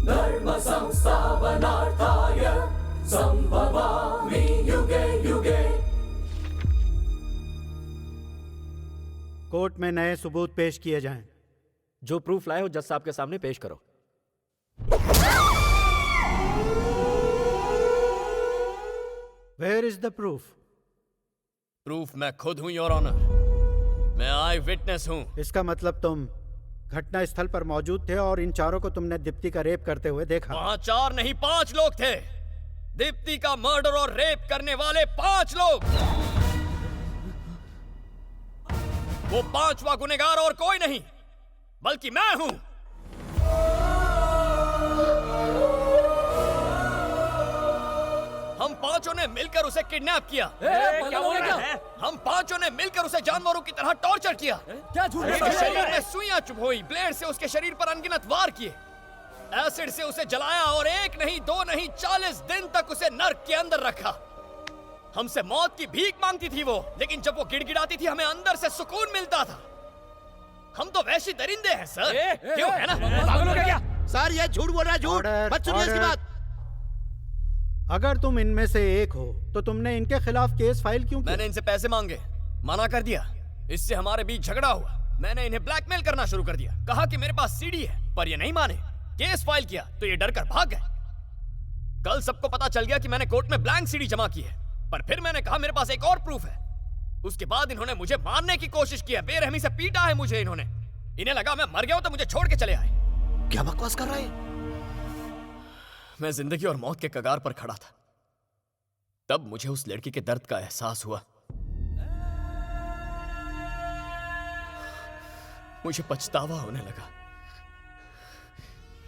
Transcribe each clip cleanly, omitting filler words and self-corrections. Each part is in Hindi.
धर्म संस्थापनार्थाय संभवामि युगे युगे। कोर्ट में नए सबूत पेश किए जाएं। जो प्रूफ लाए हो जज साहब के सामने पेश करो। Where is the proof? Proof मैं खुद हूं योर ऑनर। मैं आई विटनेस हूं। इसका मतलब तुम घटना स्थल पर मौजूद थे और इन चारों को तुमने दीप्ति का रेप करते हुए देखा। वहां 4 नहीं 5 लोग थे। दीप्ति का मर्डर और रेप करने वाले 5 लोग। वो 5वां गुनहगार और कोई नहीं बल्कि मैं हूं। हम 5 ने मिलकर उसे किडनैप किया। क्या बोल रहे हैं? हम 5 ने मिलकर उसे जानवरों की तरह टॉर्चर किया। क्या झूठ उसके शरीर में सुइयां चुभोई, ब्लेड से उसके शरीर पर अनगिनत वार किए, एसिड से उसे जलाया और 1 नहीं 2 नहीं 40 दिन तक उसे नर्क के अंदर रखा। हमसे मौत की भीख मांगती थी वो, लेकिन जब वो गिड़गिड़ाती थी हमें अंदर से सुकून मिलता था। हम तो वैसी दरिंदे हैं सर। क्यों है ना? पागल हो गया क्या? सर ये झूठ बोल रहा है, झूठ मत सुनिए इसकी बात। अगर तुम इनमें से एक हो तो तुमने इनके खिलाफ केस फाइल क्यों किया? मैंने इनसे पैसे मांगे, मना कर दिया। इससे हमारे बीच झगड़ा हुआ। मैंने इन्हें ब्लैकमेल करना शुरू कर दिया। कहा कि मेरे पास सीडी है, पर ये नहीं माने। केस फाइल किया तो ये डर कर भाग गए। कल सबको पता चल गया कि मैंने कोर्ट में ब्लैंक सीडी जमा की है, पर फिर मैंने कहा मेरे पास एक और प्रूफ है। उसके बाद इन्होंने मुझे मारने की कोशिश की है। बेरहमी से पीटा है मुझे इन्होंने। इन्हें लगा मैं मर गया हूं तो मुझे छोड़ के चले आए। क्या बकवास कर रहा है? मैं जिंदगी और मौत के कगार पर खड़ा था। तब मुझे उस लड़की के दर्द का एहसास हुआ। मुझे पछतावा होने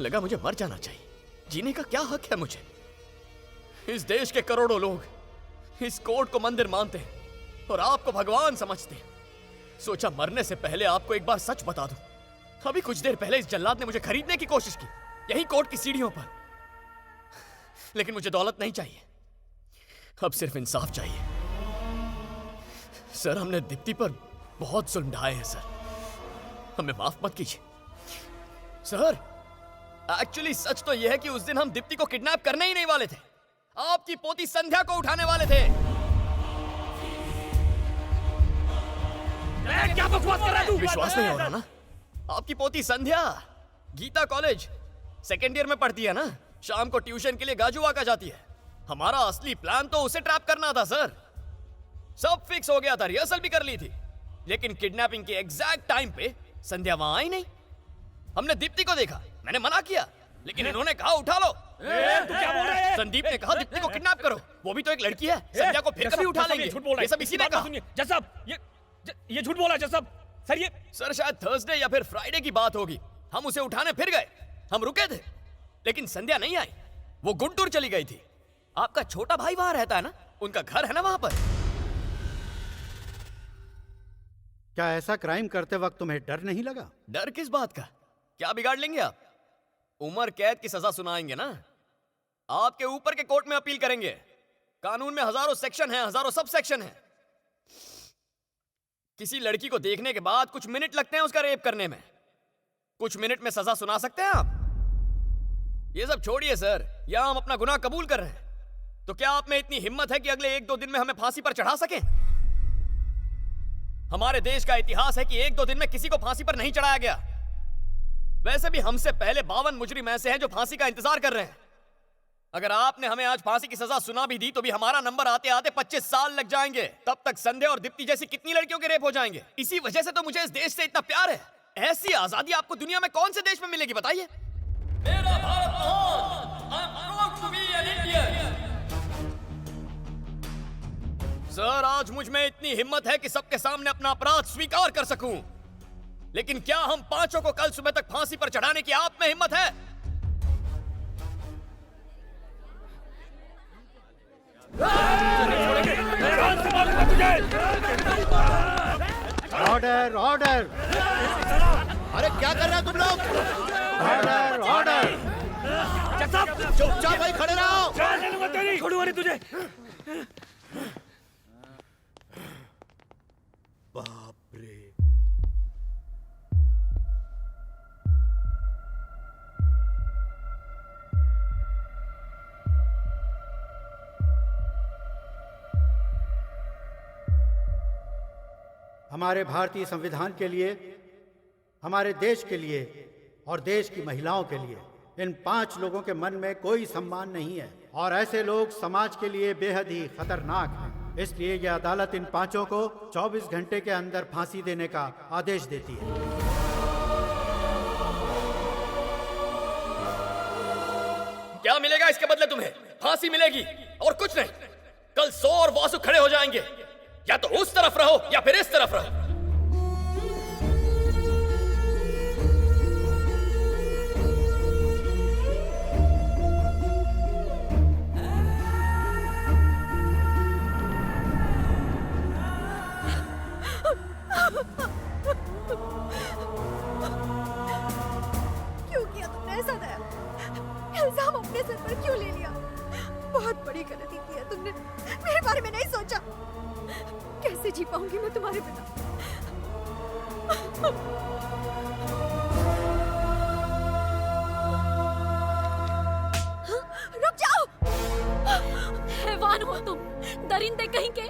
लगा मुझे मर जाना चाहिए। जीने का क्या हक है मुझे? इस देश के करोड़ों लोग इस कोर्ट को मंदिर मानते हैं और आपको भगवान समझते हैं। सोचा मरने से पहले आपको एक बार सच बता दूं। अभी कुछ देर पहले इस जल्लाद ने मुझे खरीदने की कोशिश की, यही कोर्ट की सीढ़ियों पर। लेकिन मुझे दौलत नहीं चाहिए, अब सिर्फ इंसाफ चाहिए। सर हमने दीप्ति पर बहुत जुल्म ढाए हैं सर, हमें माफ मत कीजिए। सर एक्चुअली सच तो यह है कि उस दिन हम दीप्ति को किडनैप करने ही नहीं वाले थे। आपकी पोती संध्या को उठाने वाले थे। क्या बकवास कर रहा है तू? विश्वास नहीं हो रहा ना? आपकी पोती संध्या गीता कॉलेज 2nd ईयर में पढ़ती है ना। शाम को ट्यूशन के लिए गाजुआ का जाती है। हमारा असली प्लान तो उसे ट्रैप करना था सर। सब फिक्स हो गया था, रिहर्सल भी कर ली थी। लेकिन किडनैपिंग के एग्जैक्ट टाइम पे संध्या वहां आई नहीं। हमने दीप्ति को देखा, मैंने मना किया, लेकिन इन्होंने कहा उठा लो। तू क्या बोल रहा है? संदीप ने कहा दीप्ति को किडनैप करो, वो भी तो एक लड़की है। संध्या को फिर कभी उठा लेंगे। झूठ बोल रहा ये है। सब इसी ने कहा। सुनिए जज साहब, ये झूठ बोला जज साहब। सर ये सर शायद थर्सडे या फिर फ्राइडे की बात होगी। हम उसे उठाने फिर गए। हम रुके थे लेकिन संध्या नहीं आई, वो गुंटूर चली गई थी। आपका छोटा भाई वहां रहता है ना, उनका घर है ना वहां पर। क्या ऐसा क्राइम करते वक्त तुम्हें डर नहीं लगा? डर किस बात का? क्या बिगाड़ लेंगे आप? उम्र कैद की सजा सुनाएंगे ना। आपके ऊपर के कोर्ट में अपील करेंगे। कानून में हजारों सेक्शन हैं, हजारों सब सेक्शन हैं। किसी लड़की को देखने के बाद कुछ मिनट लगते हैं उसका रेप करने में। कुछ मिनट में सजा सुना सकते हैं आप? ये सब छोड़िए सर, यहां हम अपना गुनाह कबूल कर रहे हैं। तो क्या आप में इतनी हिम्मत है कि अगले 1-2 दिन में हमें फांसी पर चढ़ा सकें? हमारे देश का इतिहास है कि 1-2 दिन में किसी को फांसी पर नहीं चढ़ाया गया। वैसे भी हमसे पहले 52 मुजरिम ऐसे हैं जो फांसी का इंतजार कर रहे हैं। अगर आपने हमें आज फांसी की सजा सुना भी दी तो भी हमारा नंबर आते आते 25 साल लग जाएंगे। तब तक संध्या और दीप्ति जैसी कितनी लड़कियों के रेप हो जाएंगे। इसी वजह से तो मुझे इस देश से इतना प्यार है। ऐसी आजादी आपको दुनिया में कौन से देश में मिलेगी बताइए? मेरा भारत महान। I am proud to be an Indian. Sir आज मुझ में इतनी हिम्मत है कि सबके सामने अपना अपराध स्वीकार कर सकूं। लेकिन क्या हम 5 को कल सुबह तक फांसी पर चढ़ाने की आप में हिम्मत है? Order order. अरे क्या कर रहे हो तुम लोग? Order order. चुपचाप भाई खड़े रहो। छोड़ूंगा नहीं तुझे। बाप रे। हमारे भारतीय संविधान के लिए, हमारे देश के लिए और देश की महिलाओं के लिए इन 5 लोगों के मन में कोई सम्मान नहीं है और ऐसे लोग समाज के लिए बेहद ही खतरनाक हैं। इसलिए यह अदालत इन 5 को 24 घंटे के अंदर फांसी देने का आदेश देती है। क्या मिलेगा इसके बदले तुम्हें? फांसी मिलेगी और कुछ नहीं। कल 100 और वासु खड़े हो जाएंगे। या तो उस तरफ रहो या फिर इस तरफ रहो। क्यों किया तुमने ऐसा दया? इल्जाम अपने सर पर क्यों ले लिया? बहुत बड़ी गलती की है तुमने। मेरे बारे में नहीं सोचा। कैसे जी पाऊंगी मैं तुम्हारे बिना? रुक जाओ! हैवान हो तुम, दरिंदे कहीं के।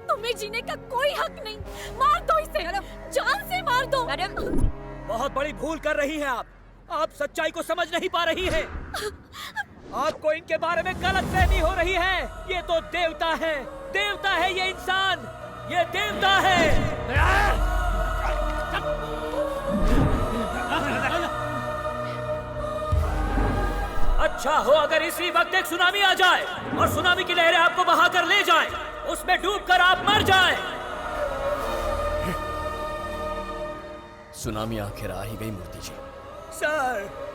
तुम्हें जीने का कोई हक नहीं। मार दो इसे, जान से मार दो। मैडम, बहुत बड़ी भूल कर रही हैं आप सच्चाई को समझ नहीं पा रही हैं। आपको इनके बारे में गलतफहमी हो रही है। ये तो देवता है, देवता है ये इंसान, ये देवता है। अच्छा हो अगर इसी वक्त एक सुनामी आ जाए और सुनामी की लहरें आपको बहाकर ले जाएं, उसमें डूबकर आप मर जाएं। सुनामी आखिर आ ही गई मूर्ति जी। सर,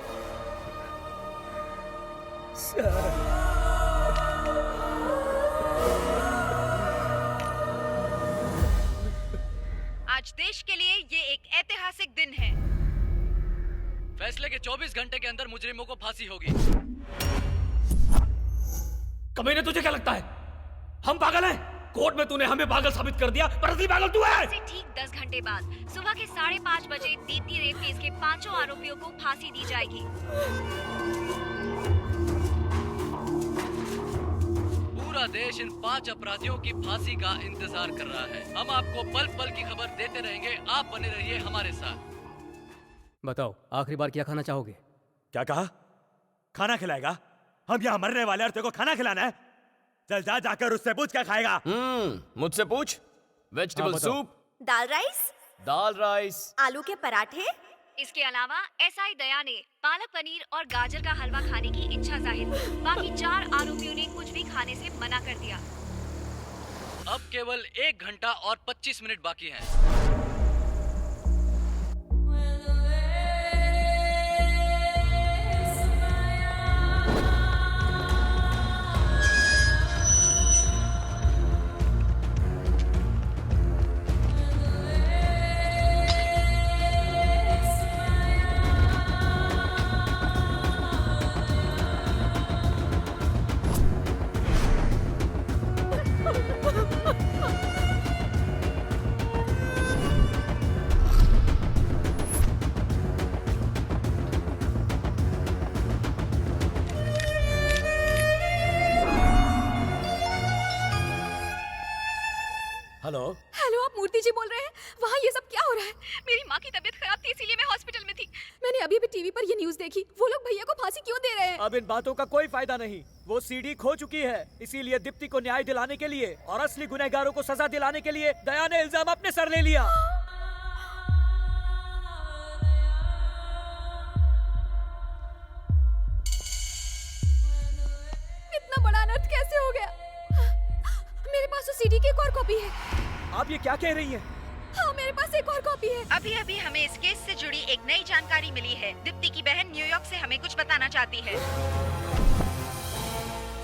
आज देश के लिए ये एक ऐतिहासिक दिन है। फैसले के 24 घंटे के अंदर मुजरिमों को फांसी होगी। कमीने तुझे क्या लगता है हम पागल हैं? कोर्ट में तूने हमें पागल साबित कर दिया, पर असली पागल तू है। से ठीक 10 घंटे बाद सुबह के 5:30 बजे दीप्ति रेप केस के 5 आरोपियों को फांसी दी जाएगी। पूरा देश इन 5 अपराधियों की फांसी का इंतजार कर रहा है। हम आपको पल पल की खबर देते रहेंगे। आप बने रहिए हमारे साथ। बताओ, आखिरी बार क्या खाना चाहोगे? क्या कहा? खाना खिलाएगा? हम यहाँ मरने वाले और तेरे को खाना खिलाना है? चल जा, जाकर उससे पूछ क्या खाएगा। मुझसे पूछ। वेजिटेबल सूप, दाल राइस, दाल राइस, आलू के पराठे। इसके अलावा एसआई दया ने पालक पनीर और गाजर का हलवा खाने की इच्छा जाहिर की। बाकी 4 आरोपियों ने कुछ भी खाने से मना कर दिया। अब केवल 1 घंटा और 25 मिनट बाकी हैं। हेलो, आप मूर्ति जी बोल रहे हैं? वहाँ ये सब क्या हो रहा है? मेरी माँ की तबीयत खराब थी, इसीलिए मैं हॉस्पिटल में थी। मैंने अभी भी टीवी पर ये न्यूज़ देखी। वो लोग भैया को फांसी क्यों दे रहे हैं? अब इन बातों का कोई फायदा नहीं। वो सीडी खो चुकी है, इसीलिए दीप्ति को न्याय दिलाने के लिए और असली गुनहगारों को सजा दिलाने के लिए दया ने इल्जाम अपने सर ले लिया। इतना बड़ा अनर्थ कैसे हो गया? मेरे पास तो सीडी की एक और कॉपी है। आप ये क्या कह रही हैं? हाँ, मेरे पास एक और कॉपी है। अभी अभी हमें इस केस से जुड़ी एक नई जानकारी मिली है। दीप्ति की बहन न्यूयॉर्क से हमें कुछ बताना चाहती है।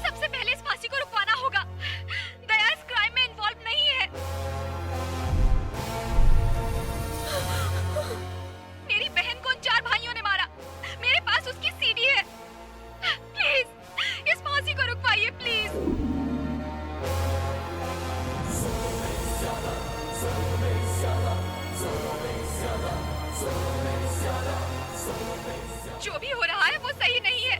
सबसे पहले इस फांसी को रुकवाना होगा। दया इस क्राइम में इन्वॉल्व नहीं है। मेरी बहन को उन 4 भाइयों ने मारा। मेरे पास उसकी सीडी है। प्लीज इस फांसी को रुकवाइए, प्लीज। जो भी हो रहा है वो सही नहीं है।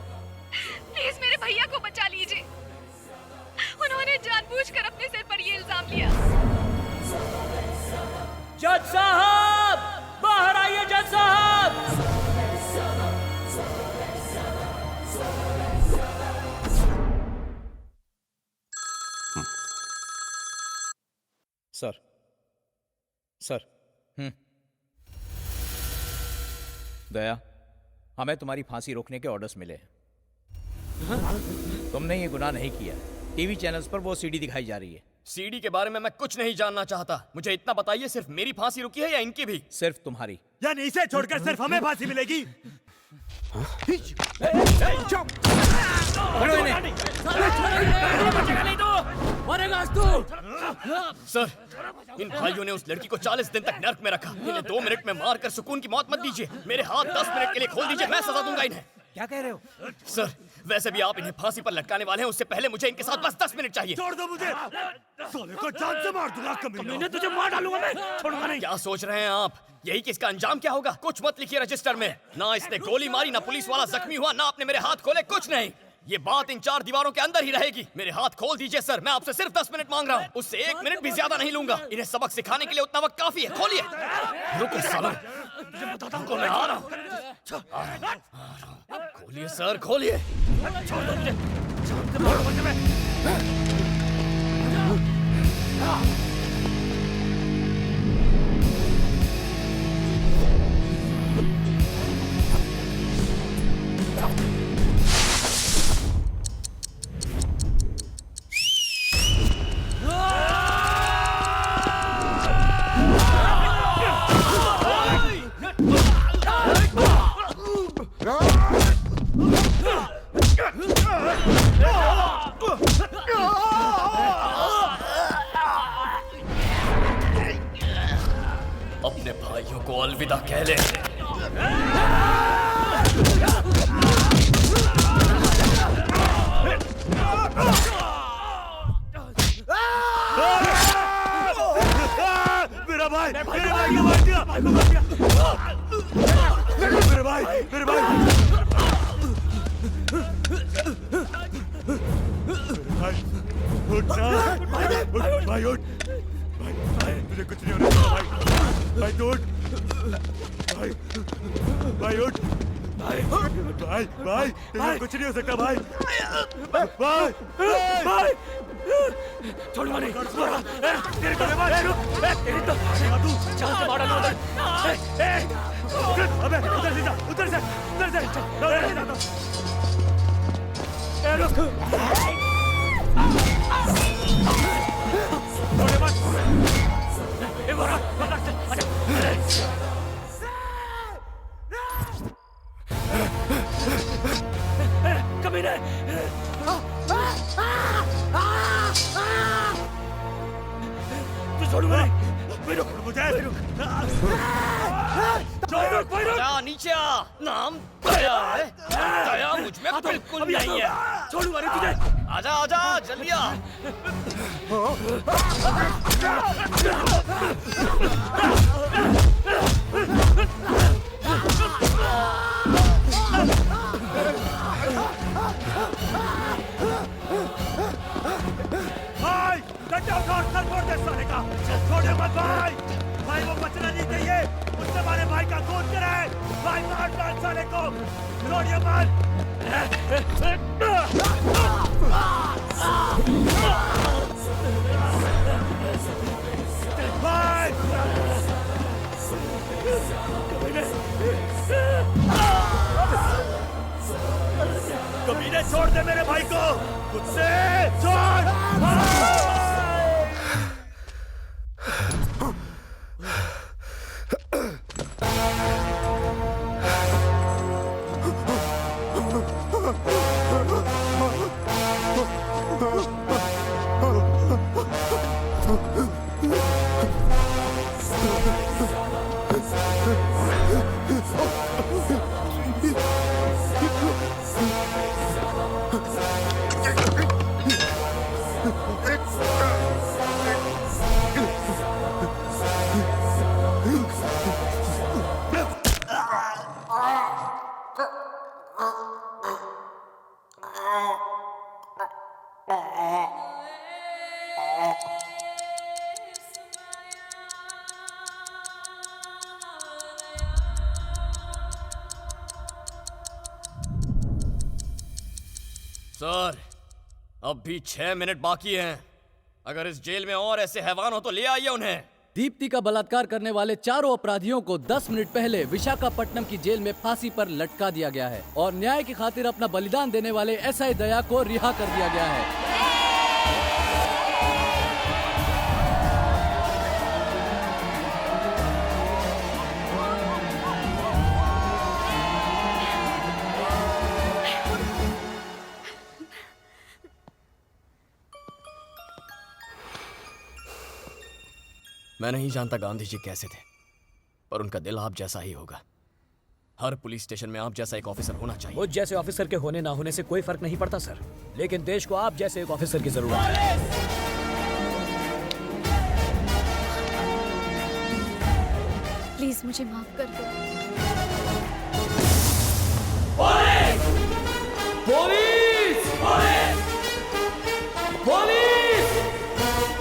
सर सर दया, हमें तुम्हारी फांसी रोकने के ऑर्डर्स मिले हैं। तुमने ये गुनाह नहीं किया। टीवी चैनल्स पर वो सीडी दिखाई जा रही है। सीडी के बारे में मैं कुछ नहीं जानना चाहता। मुझे इतना बताइए, सिर्फ मेरी फांसी रुकी है या इनकी भी? सिर्फ तुम्हारी। यानी इसे छोड़कर सिर्फ हमें फांसी मिलेगी? सर, इन भाइयों ने उस लड़की को 40 दिन तक नर्क में रखा। इन्हें 2 मिनट में मारकर सुकून की मौत मत दीजिए। मेरे हाथ 10 मिनट के लिए खोल दीजिए, मैं सजा दूंगा इन्हें। क्या कह रहे हो? सर, वैसे भी आप इन्हें फांसी पर लटकाने वाले हैं, उससे पहले मुझे इनके साथ बस 10 मिनट चाहिए। छोड़ दो मुझे, साले को जान से मार दूंगा। कमीने, तुझे मार डालूंगा मैं, छोड़ूंगा नहीं। क्या सोच रहे हैं आप? यही कि इसका अंजाम क्या होगा? कुछ मत लिखिए रजिस्टर में। ना इसने गोली मारी, ना पुलिस वाला जख्मी हुआ, ना आपने मेरे हाथ खोले, कुछ नहीं। ये बात इन 4 दीवारों के अंदर ही रहेगी। मेरे हाथ खोल दीजिए सर, मैं आपसे सिर्फ 10 मिनट मांग रहा हूँ। उससे 1 मिनट भी ज्यादा नहीं लूंगा। इन्हें सबक सिखाने के लिए उतना वक्त काफी है। खोलिए। रुको सालों, रुको, मैं आ रहा हूँ। खोलिए सर, खोलिए। छोड़ दो मुझे। अपने भाइयों को अलविदा कह ले। मेरा भाई, मेरे भाई को मार दिया, भाई को मार दिया। मेरे भाई, मेरे भाई, उठ ना, भाई उठ, भाई तुझे कुछ नहीं होने वाला, भाई तू उठ, भाई उठ, भाई तुझे कुछ नहीं हो सकता, भाई छोड़ूंगा नहीं। तेरे को मार, रुक, तेरी तो तू जान से मार डालूंगा। अबे उधर से जा, उधर से, रुक, कमीने, तू छोड़ूंगा नहीं। मुझे जा नीचे आ। नाम दया है। दया मुझ में बिल्कुल नहीं है। छोड़ूंगा नहीं तुझे। आजा आजा, जल्दी आ। भाई डंडा उठा, सर फोड़ दे साले का। छोड़े मत भाई, भाई वो बचना नहीं चाहिए। उससे हमारे भाई का खून करे। भाई मार डाल साले को, छोड़िए मत। भाई कमीने, छोड़ दे मेरे भाई को, कुत्ते छोड़। सर, अब भी 6 मिनट बाकी हैं। अगर इस जेल में और ऐसे हैवान हो तो ले आइए उन्हें। दीप्ति का बलात्कार करने वाले चारों अपराधियों को 10 मिनट पहले विशाखापट्टनम की जेल में फांसी पर लटका दिया गया है और न्याय की खातिर अपना बलिदान देने वाले एसआई दया को रिहा कर दिया गया है। मैं नहीं जानता गांधी जी कैसे थे, पर उनका दिल आप जैसा ही होगा। हर पुलिस स्टेशन में आप जैसा एक ऑफिसर होना चाहिए। मुझ जैसे ऑफिसर के होने ना होने से कोई फर्क नहीं पड़ता सर, लेकिन देश को आप जैसे एक ऑफिसर की जरूरत है। प्लीज मुझे माफ कर दो।